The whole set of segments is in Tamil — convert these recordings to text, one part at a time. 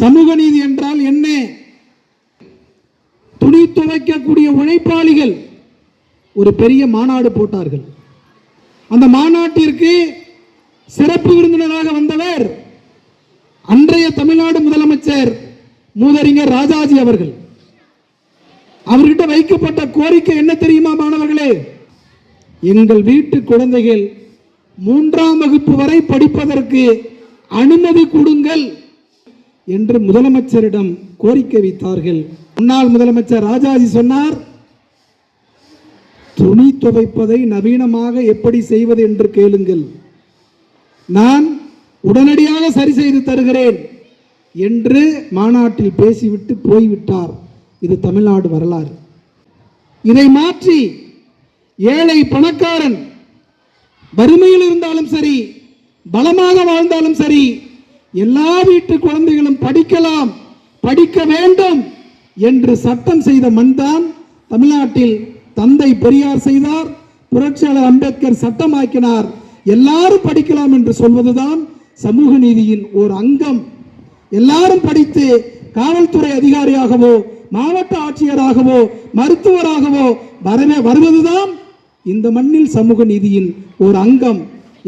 சமூக நீதி என்றால் என்ன? துணி துவைக்கக்கூடிய உழைப்பாளிகள் ஒரு பெரிய மாநாடு போட்டார்கள். அந்த மாநாட்டிற்கு சிறப்பு விருந்தினராக வந்தவர் அன்றைய தமிழ்நாடு முதலமைச்சர் மூதறிஞர் ராஜாஜி அவர்கள். அவர்கிட்ட வைக்கப்பட்ட கோரிக்கை என்ன தெரியுமா மாணவர்களே? எங்கள் வீட்டு குழந்தைகள் 3ஆம் வகுப்பு வரை படிப்பதற்கு அனுமதி கொடுங்கள் என்று முதலமைச்சரிடம் கோரிக்கை வைத்தார்கள். முன்னாள் முதலமைச்சர் ராஜாஜி சொன்னார், துணி துவைப்பதை நவீனமாக எப்படி செய்வது என்று கேளுங்கள், நான் உடனடியாக சரி செய்து தருகிறேன் என்று மாநாட்டில் பேசிவிட்டு போய்விட்டார். இது தமிழ்நாடு வரலாறு. இதை மாற்றி ஏழை பணக்காரன் வறுமையில் இருந்தாலும் சரி, பலமாக வாழ்ந்தாலும் சரி, எல்லா வீட்டு குழந்தைகளும் படிக்கலாம், படிக்க வேண்டும் என்று சட்டம் செய்த மண்தான் தமிழ்நாட்டில். தந்தை பெரியார் செய்தார், புரட்சியாளர் அம்பேத்கர் சட்டமாக்கினார். எல்லாரும் படிக்கலாம் என்று சொல்வதுதான் சமூக நீதியின் ஒரு அங்கம். எல்லாரும் படித்து காவல்துறை அதிகாரியாகவோ, மாவட்ட ஆட்சியராகவோ, மருத்துவராகவோ வருவதுதான் இந்த மண்ணில் சமூக நீதியின் ஒரு அங்கம்.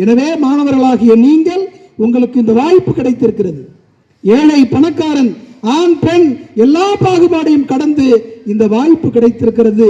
எனவே மாணவர்களாகிய நீங்கள், உங்களுக்கு இந்த வாய்ப்பு கிடைத்திருக்கிறது. ஏழை பணக்காரன், ஆண் பெண் எல்லா பாகுபாடையும் கடந்து இந்த வாய்ப்பு கிடைத்திருக்கிறது.